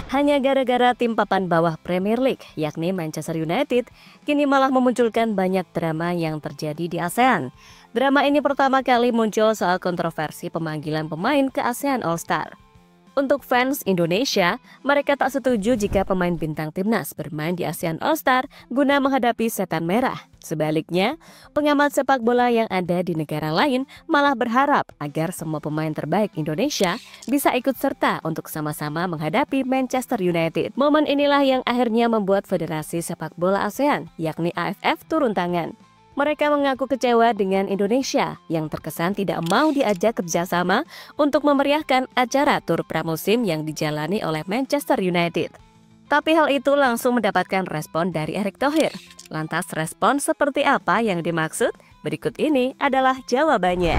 Hanya gara-gara tim papan bawah Premier League, yakni Manchester United, kini malah memunculkan banyak drama yang terjadi di ASEAN. Drama ini pertama kali muncul soal kontroversi pemanggilan pemain ke ASEAN All-Star. Untuk fans Indonesia, mereka tak setuju jika pemain bintang timnas bermain di ASEAN All-Star guna menghadapi setan merah. Sebaliknya, pengamat sepak bola yang ada di negara lain malah berharap agar semua pemain terbaik Indonesia bisa ikut serta untuk sama-sama menghadapi Manchester United. Momen inilah yang akhirnya membuat Federasi Sepak Bola ASEAN, yakni AFF, turun tangan. Mereka mengaku kecewa dengan Indonesia yang terkesan tidak mau diajak kerjasama untuk memeriahkan acara tur pramusim yang dijalani oleh Manchester United. Tapi hal itu langsung mendapatkan respon dari Erick Thohir. Lantas respon seperti apa yang dimaksud? Berikut ini adalah jawabannya.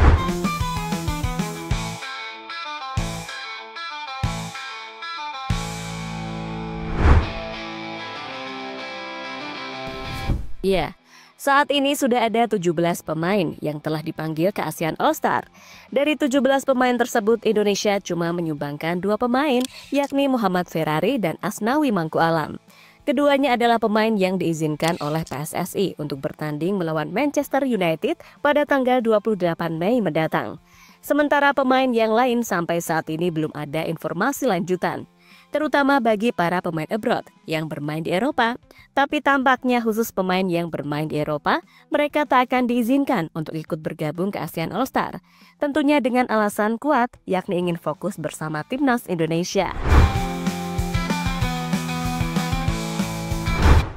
Ya, saat ini sudah ada 17 pemain yang telah dipanggil ke ASEAN All-Star. Dari 17 pemain tersebut, Indonesia cuma menyumbangkan 2 pemain, yakni Muhammad Ferrari dan Asnawi Mangku Alam. Keduanya adalah pemain yang diizinkan oleh PSSI untuk bertanding melawan Manchester United pada tanggal 28 Mei mendatang. Sementara pemain yang lain sampai saat ini belum ada informasi lanjutan, terutama bagi para pemain abroad yang bermain di Eropa. Tapi tampaknya khusus pemain yang bermain di Eropa, mereka tak akan diizinkan untuk ikut bergabung ke ASEAN All-Star. Tentunya dengan alasan kuat, yakni ingin fokus bersama timnas Indonesia.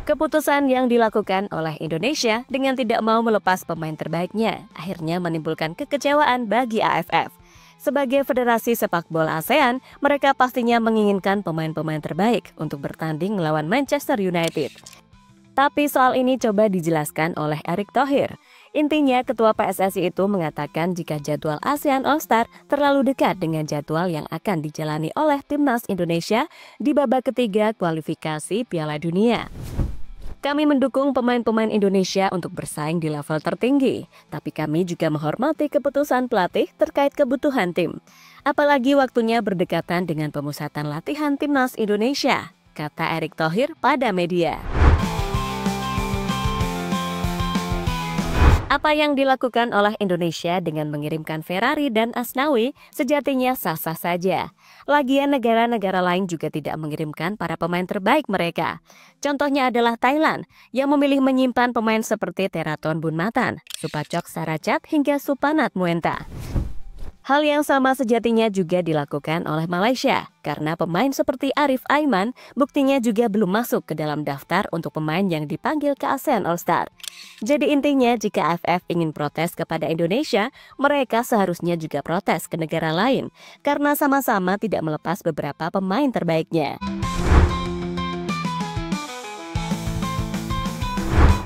Keputusan yang dilakukan oleh Indonesia dengan tidak mau melepas pemain terbaiknya akhirnya menimbulkan kekecewaan bagi AFF. Sebagai Federasi Sepak Bola ASEAN, mereka pastinya menginginkan pemain-pemain terbaik untuk bertanding melawan Manchester United. Tapi soal ini coba dijelaskan oleh Erick Thohir. Intinya, Ketua PSSI itu mengatakan jika jadwal ASEAN All-Star terlalu dekat dengan jadwal yang akan dijalani oleh timnas Indonesia di babak ketiga kualifikasi Piala Dunia. Kami mendukung pemain-pemain Indonesia untuk bersaing di level tertinggi, tapi kami juga menghormati keputusan pelatih terkait kebutuhan tim. Apalagi waktunya berdekatan dengan pemusatan latihan timnas Indonesia, kata Erick Thohir pada media. Apa yang dilakukan oleh Indonesia dengan mengirimkan Ferrari dan Asnawi sejatinya sah-sah saja. Lagian negara-negara lain juga tidak mengirimkan para pemain terbaik mereka. Contohnya adalah Thailand yang memilih menyimpan pemain seperti Theraton Bunmatan, Supacok Saracat hingga Supanat Muenta. Hal yang sama sejatinya juga dilakukan oleh Malaysia, karena pemain seperti Arif Aiman buktinya juga belum masuk ke dalam daftar untuk pemain yang dipanggil ke ASEAN All-Star. Jadi intinya jika AFF ingin protes kepada Indonesia, mereka seharusnya juga protes ke negara lain, karena sama-sama tidak melepas beberapa pemain terbaiknya.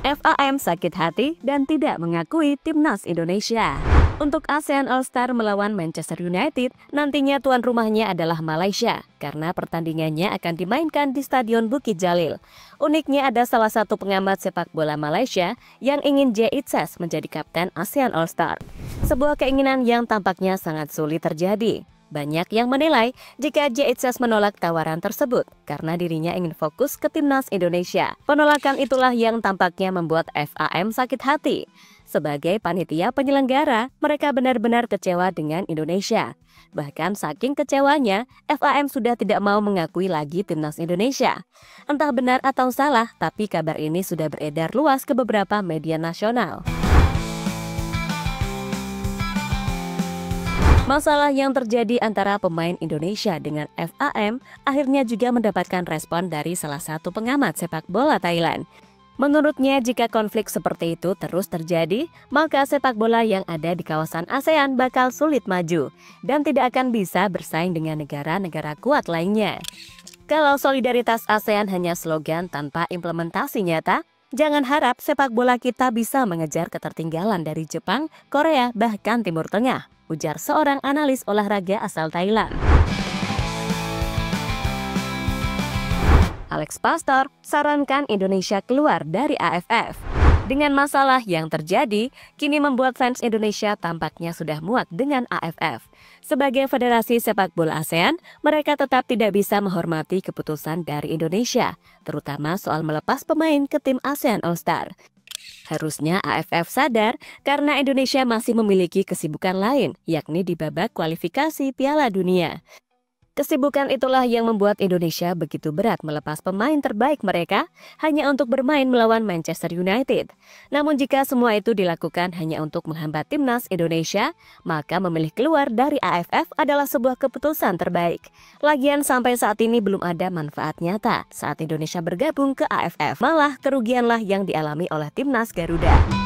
FAM sakit hati dan tidak mengakui timnas Indonesia. Untuk ASEAN All-Star melawan Manchester United, nantinya tuan rumahnya adalah Malaysia, karena pertandingannya akan dimainkan di Stadion Bukit Jalil. Uniknya ada salah satu pengamat sepak bola Malaysia yang ingin J. Itzes menjadi kapten ASEAN All-Star. Sebuah keinginan yang tampaknya sangat sulit terjadi. Banyak yang menilai jika J. Itzes menolak tawaran tersebut karena dirinya ingin fokus ke timnas Indonesia. Penolakan itulah yang tampaknya membuat FAM sakit hati. Sebagai panitia penyelenggara, mereka benar-benar kecewa dengan Indonesia. Bahkan saking kecewanya, FAM sudah tidak mau mengakui lagi timnas Indonesia. Entah benar atau salah, tapi kabar ini sudah beredar luas ke beberapa media nasional. Masalah yang terjadi antara pemain Indonesia dengan FAM akhirnya juga mendapatkan respon dari salah satu pengamat sepak bola Thailand. Menurutnya, jika konflik seperti itu terus terjadi, maka sepak bola yang ada di kawasan ASEAN bakal sulit maju dan tidak akan bisa bersaing dengan negara-negara kuat lainnya. Kalau solidaritas ASEAN hanya slogan tanpa implementasi nyata, jangan harap sepak bola kita bisa mengejar ketertinggalan dari Jepang, Korea, bahkan Timur Tengah, ujar seorang analis olahraga asal Thailand. Alex Pastor sarankan Indonesia keluar dari AFF. Dengan masalah yang terjadi, kini membuat fans Indonesia tampaknya sudah muak dengan AFF. Sebagai Federasi Sepak Bola ASEAN, mereka tetap tidak bisa menghormati keputusan dari Indonesia, terutama soal melepas pemain ke tim ASEAN All-Star. Harusnya AFF sadar karena Indonesia masih memiliki kesibukan lain, yakni di babak kualifikasi Piala Dunia. Kesibukan itulah yang membuat Indonesia begitu berat melepas pemain terbaik mereka hanya untuk bermain melawan Manchester United. Namun jika semua itu dilakukan hanya untuk menghambat timnas Indonesia, maka memilih keluar dari AFF adalah sebuah keputusan terbaik. Lagian sampai saat ini belum ada manfaat nyata saat Indonesia bergabung ke AFF. Malah kerugianlah yang dialami oleh timnas Garuda.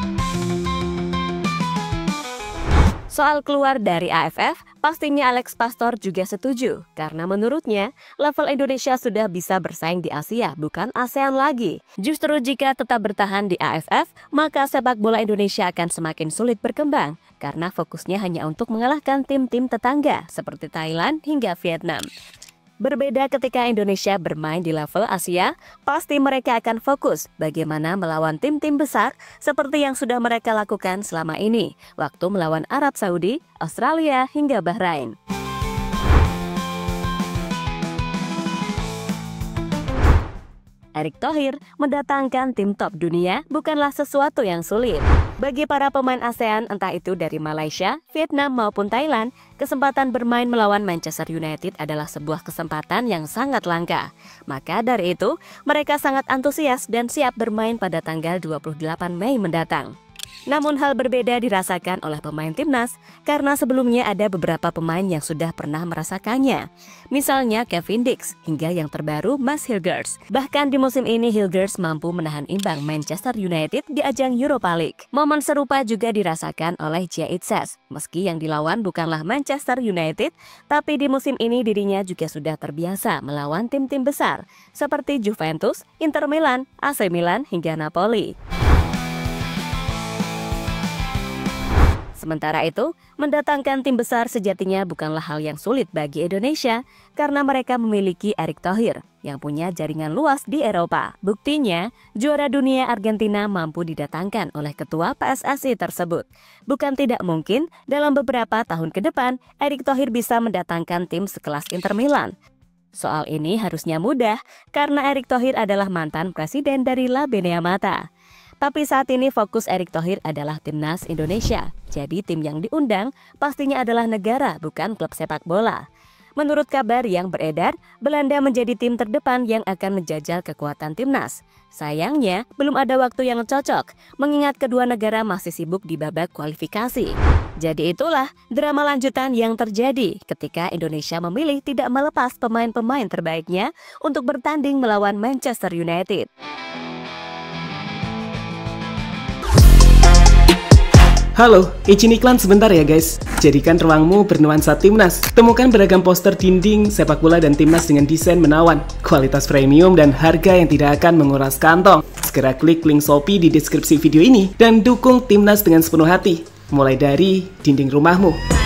Soal keluar dari AFF, pastinya Alex Pastor juga setuju karena menurutnya level Indonesia sudah bisa bersaing di Asia, bukan ASEAN lagi. Justru jika tetap bertahan di AFF, maka sepak bola Indonesia akan semakin sulit berkembang karena fokusnya hanya untuk mengalahkan tim-tim tetangga seperti Thailand hingga Vietnam. Berbeda ketika Indonesia bermain di level Asia, pasti mereka akan fokus bagaimana melawan tim-tim besar seperti yang sudah mereka lakukan selama ini, waktu melawan Arab Saudi, Australia, hingga Bahrain. Erick Thohir mendatangkan tim top dunia bukanlah sesuatu yang sulit. Bagi para pemain ASEAN, entah itu dari Malaysia, Vietnam maupun Thailand, kesempatan bermain melawan Manchester United adalah sebuah kesempatan yang sangat langka. Maka dari itu, mereka sangat antusias dan siap bermain pada tanggal 28 Mei mendatang. Namun hal berbeda dirasakan oleh pemain timnas karena sebelumnya ada beberapa pemain yang sudah pernah merasakannya. Misalnya Kevin Dix hingga yang terbaru Max Hilgers. Bahkan di musim ini Hilgers mampu menahan imbang Manchester United di ajang Europa League. Momen serupa juga dirasakan oleh Chia Itzes. Meski yang dilawan bukanlah Manchester United, tapi di musim ini dirinya juga sudah terbiasa melawan tim-tim besar seperti Juventus, Inter Milan, AC Milan hingga Napoli. Sementara itu, mendatangkan tim besar sejatinya bukanlah hal yang sulit bagi Indonesia karena mereka memiliki Erick Thohir yang punya jaringan luas di Eropa. Buktinya, juara dunia Argentina mampu didatangkan oleh ketua PSSI tersebut. Bukan tidak mungkin dalam beberapa tahun ke depan, Erick Thohir bisa mendatangkan tim sekelas Inter Milan. Soal ini harusnya mudah karena Erick Thohir adalah mantan presiden dari La Beneamata. Tapi saat ini fokus Erick Thohir adalah timnas Indonesia. Jadi tim yang diundang pastinya adalah negara, bukan klub sepak bola. Menurut kabar yang beredar, Belanda menjadi tim terdepan yang akan menjajal kekuatan timnas. Sayangnya, belum ada waktu yang cocok, mengingat kedua negara masih sibuk di babak kualifikasi. Jadi itulah drama lanjutan yang terjadi ketika Indonesia memilih tidak melepas pemain-pemain terbaiknya untuk bertanding melawan Manchester United. Halo, izin iklan sebentar ya guys. Jadikan ruangmu bernuansa timnas. Temukan beragam poster dinding, sepak bola dan timnas dengan desain menawan, kualitas premium dan harga yang tidak akan menguras kantong. Segera klik link Shopee di deskripsi video ini dan dukung timnas dengan sepenuh hati. Mulai dari dinding rumahmu.